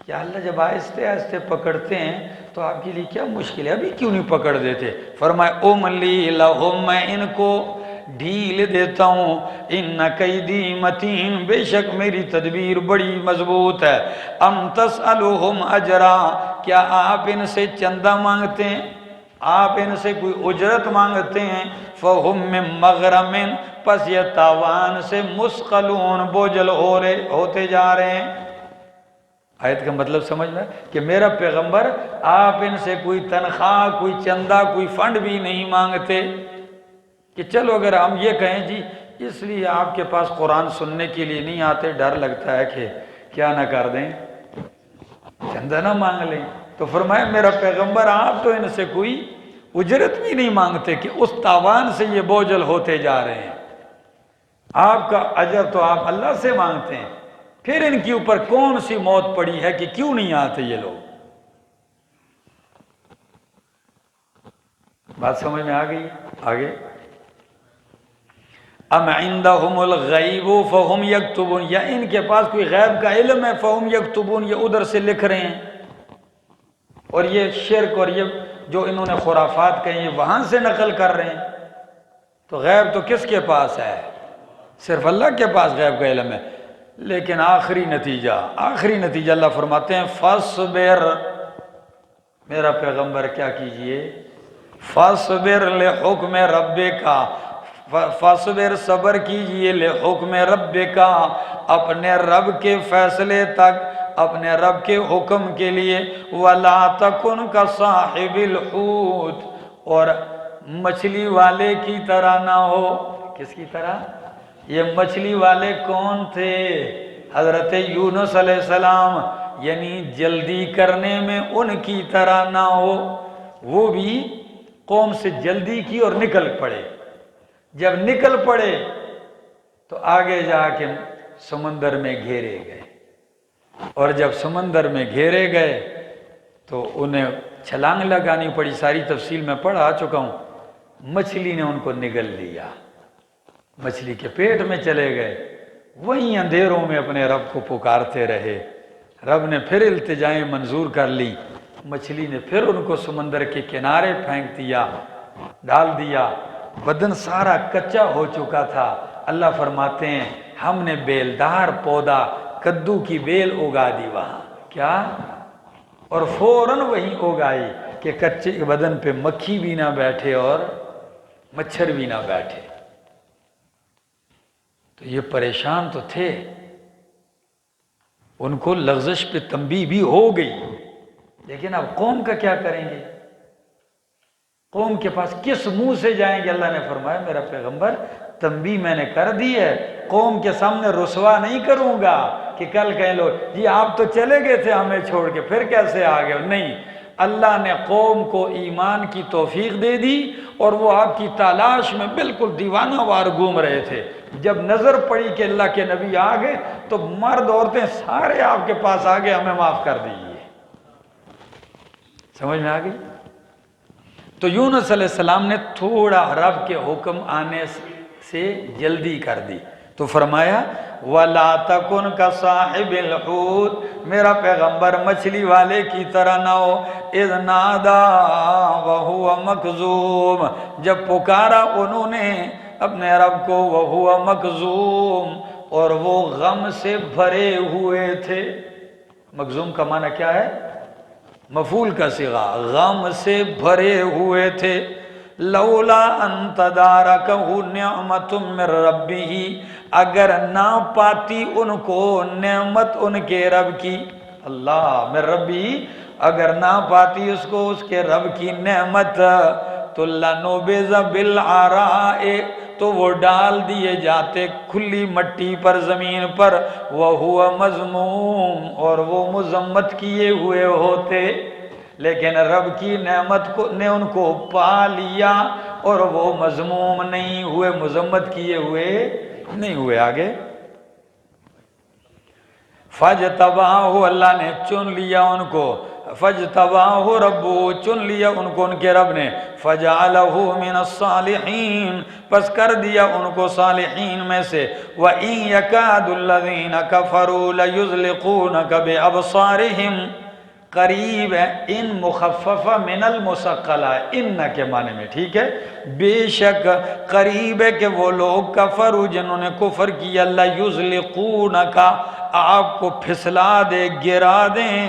یا اللہ جب آہستہ آہستہ پکڑتے ہیں تو آپ کے لیے کیا مشکل ہے؟ ابھی کیوں نہیں پکڑ دیتے؟ فرمائے اُمْلِي لَهُمْ میں ان کو ڈھیل دیتا ہوں، ان کیدی متین بے شک میری تدبیر بڑی مضبوط ہے. ام تسألهم اجرا کیا آپ ان سے چندہ مانگتے ہیں؟ آپ ان سے کوئی اجرت مانگتے ہیں؟ فہم من مغرم پس یہ تاوان سے مثقلون بوجھل ہوتے جا رہے ہیں. آیت کا مطلب سمجھنا کہ میرا پیغمبر آپ ان سے کوئی تنخواہ کوئی چندہ کوئی فنڈ بھی نہیں مانگتے کہ چلو اگر ہم یہ کہیں جی اس لیے آپ کے پاس قرآن سننے کے لیے نہیں آتے، ڈر لگتا ہے کہ کیا نہ کر دیں، چندہ نہ مانگ لیں. تو فرمایا میرا پیغمبر آپ تو ان سے کوئی اجرت بھی نہیں مانگتے کہ اس تاوان سے یہ بوجھل ہوتے جا رہے ہیں. آپ کا اجر تو آپ اللہ سے مانگتے ہیں، پھر ان کے اوپر کون سی موت پڑی ہے کہ کیوں نہیں آتے یہ لوگ؟ بات سمجھ میں آ گئی؟ آگے ام عندهم الغیب فہم یکتبون یا ان کے پاس کوئی غیب کا علم ہے، فہم یکتبون یہ ادھر سے لکھ رہے ہیں. اور یہ شرک اور یہ جو انہوں نے خرافات کہیں یہ وہاں سے نقل کر رہے ہیں. تو غیب تو کس کے پاس ہے؟ صرف اللہ کے پاس غیب کا علم ہے. لیکن آخری نتیجہ اللہ فرماتے ہیں فاصبر، میرا پیغمبر کیا کیجئے؟ فاصبر لحکم ربک، فاصبر صبر کیجئے لحکم ربک اپنے رب کے فیصلے تک، اپنے رب کے حکم کے لیے. ولا تکن کصاحب الحوت اور مچھلی والے کی طرح نہ ہو. کس کی طرح؟ یہ مچھلی والے کون تھے؟ حضرت یونس علیہ السلام. یعنی جلدی کرنے میں ان کی طرح نہ ہو، وہ بھی قوم سے جلدی کی اور نکل پڑے. جب نکل پڑے تو آگے جا کے سمندر میں گھیرے گئے، اور جب سمندر میں گھیرے گئے تو انہیں چھلانگ لگانی پڑی. ساری تفصیل میں پڑھا چکا ہوں. مچھلی نے ان کو نگل لیا، مچھلی کے پیٹ میں چلے گئے. وہیں اندھیروں میں اپنے رب کو پکارتے رہے. رب نے پھر التجائیں منظور کر لی. مچھلی نے پھر ان کو سمندر کے کنارے پھینک دیا، ڈال دیا. بدن سارا کچا ہو چکا تھا. اللہ فرماتے ہیں ہم نے بیلدار پودا کدو کی بیل اگا دی وہاں. کیا؟ اور فوراً وہیں اگائی کہ کچے بدن پہ مکھی بھی نہ بیٹھے اور مچھر بھی نہ بیٹھے. تو یہ پریشان تو تھے، ان کو لغزش پہ تنبیہ بھی ہو گئی. لیکن اب قوم کا کیا کریں گے؟ قوم کے پاس کس منہ سے جائیں گے؟ اللہ نے فرمایا میرا پیغمبر تنبیہ میں نے کر دی ہے، قوم کے سامنے رسوا نہیں کروں گا کہ کل کہیں لوگ جی آپ تو چلے گئے تھے ہمیں چھوڑ کے پھر کیسے آ گئے. نہیں، اللہ نے قوم کو ایمان کی توفیق دے دی اور وہ آپ کی تلاش میں بالکل دیوانہ وار گھوم رہے تھے. جب نظر پڑی کہ اللہ کے نبی آ گئے تو مرد عورتیں سارے آپ کے پاس آ گئے، ہمیں معاف کر دیجیے. سمجھ میں آ گئی؟ تو یونس علیہ السلام نے تھوڑا رب کے حکم آنے سے جلدی کر دی، تو فرمایا وَلَا تَكُنْ كَصَاحِبِ الْحُوتِ، میرا پیغمبر مچھلی والے کی طرح نہ ہو، اِذْ نَادَا وَهُوَ مَكْظُومٌ، جب پکارا انہوں نے اپنے رب کو، وَهُوَ مَكْظُومٌ، اور وہ غم سے بھرے ہوئے تھے۔ مکظوم کا معنی کیا ہے؟ مفعول کا صیغہ، غم سے بھرے ہوئے تھے۔ لولا ان تدارکہ نعمت من ربہ، اگر نہ پاتی ان کو نعمت ان کے رب کی، اللہ من ربی، اگر نہ پاتی اس کو اس کے رب کی نعمت، تو لنبذ بالعراء، تو وہ ڈال دیے جاتے کھلی مٹی پر، زمین پر، وہو مذموم، اور وہ مذمت کیے ہوئے ہوتے، لیکن رب کی نعمت کو نے ان کو پا لیا اور وہ مذموم نہیں ہوئے، مذمت کیے ہوئے نہیں ہوئے۔ آگے فَاجْتَبَاهُ، اللہ نے چن لیا ان کو، فَاجْتَبَاهُ رَبُّهُ، چن لیا ان کو ان کے رب نے، فَجَعَلَهُ مِنَ الصَّالِحِينَ، پس کر دیا ان کو صالحین میں سے۔ وَإِن يَكَادُ الَّذِينَ كَفَرُوا لَيُزْلِقُونَكَ بِأَبْصَارِهِمْ، قریب ہے، ان مخففہ من المثقلہ، ان کے معنی میں، ٹھیک ہے، بے شک قریب ہے کہ وہ لوگ کفروا، جنہوں نے کفر کیا، اللہ یزلقونک، آپ کو پھسلا دے، گرا دیں،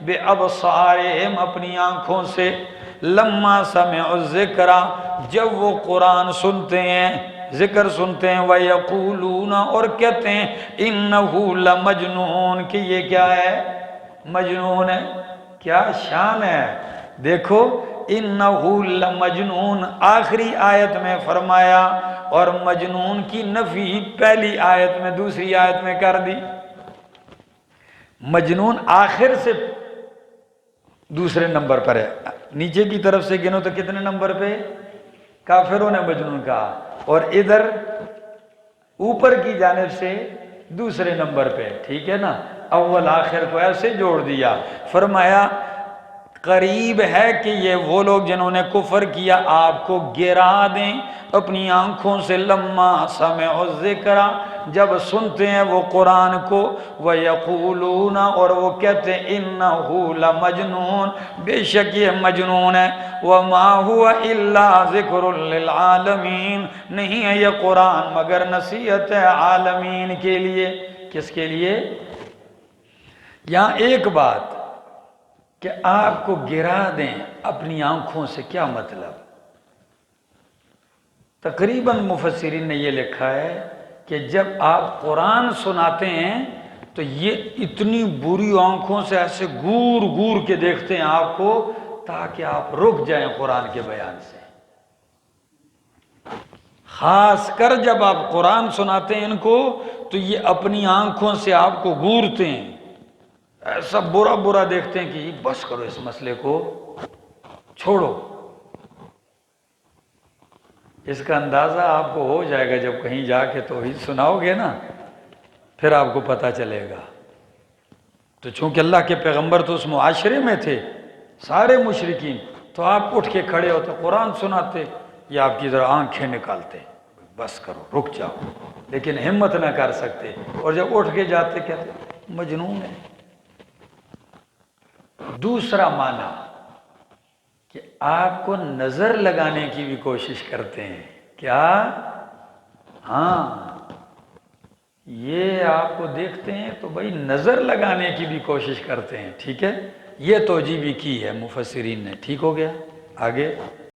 بے ابصارہم، اپنی آنکھوں سے، لما سمعوا الذکر، جب وہ قرآن سنتے ہیں، ذکر سنتے ہیں، وَيَقُولُونَ، اور کہتے ہیں، إِنَّهُ لَمَجْنُونَ، کہ یہ کیا ہے؟ مجنون ہے۔ کیا شان ہے، دیکھو انہو لمجنون آخری آیت میں فرمایا، اور مجنون کی نفی پہلی آیت میں، دوسری آیت میں کر دی۔ مجنون آخر سے دوسرے نمبر پر ہے، نیچے کی طرف سے گنو تو کتنے نمبر پہ؟ کافروں نے مجنون کہا، اور ادھر اوپر کی جانب سے دوسرے نمبر پہ، ٹھیک ہے نا، اول آخر کو ایسے جوڑ دیا۔ فرمایا قریب ہے کہ یہ وہ لوگ جنہوں نے کفر کیا آپ کو گرا دیں اپنی آنکھوں سے، لما سمعوا الذکر، جب سنتے ہیں وہ قرآن کو، وَيَقُولُونَ، اور وہ کہتے ہیں، إِنَّهُ لَمَجْنُونَ، بے شک یہ مجنون ہے، وَمَا هُوَ إِلَّا ذِكْرٌ لِلْعَالَمِينَ، نہیں ہے یہ قرآن مگر نصیحت ہے عالمین کے لیے۔ کس کے لیے؟ یہاں ایک بات کہ آپ کو گرا دیں اپنی آنکھوں سے، کیا مطلب؟ تقریباً مفسرین نے یہ لکھا ہے کہ جب آپ قرآن سناتے ہیں تو یہ اتنی بری آنکھوں سے ایسے گور گور کے دیکھتے ہیں آپ کو، تاکہ آپ رک جائیں قرآن کے بیان سے۔ خاص کر جب آپ قرآن سناتے ہیں ان کو تو یہ اپنی آنکھوں سے آپ کو گورتے ہیں، ایسا برا برا دیکھتے ہیں کہ بس کرو، اس مسئلے کو چھوڑو۔ اس کا اندازہ آپ کو ہو جائے گا جب کہیں جا کے توحید سناؤ گے نا، پھر آپ کو پتہ چلے گا۔ تو چونکہ اللہ کے پیغمبر تو اس معاشرے میں تھے، سارے مشرکین، تو آپ اٹھ کے کھڑے ہوتے، قرآن سناتے، یا آپ کی ذرا آنکھیں نکالتے، بس کرو، رک جاؤ، لیکن ہمت نہ کر سکتے، اور جب اٹھ کے جاتے کہتے مجنون ہے۔ دوسرا معنی کہ آپ کو نظر لگانے کی بھی کوشش کرتے ہیں، کیا؟ ہاں، یہ آپ کو دیکھتے ہیں تو بھائی نظر لگانے کی بھی کوشش کرتے ہیں، ٹھیک ہے، یہ توجیہ بھی کی ہے مفسرین نے، ٹھیک ہو گیا۔ آگے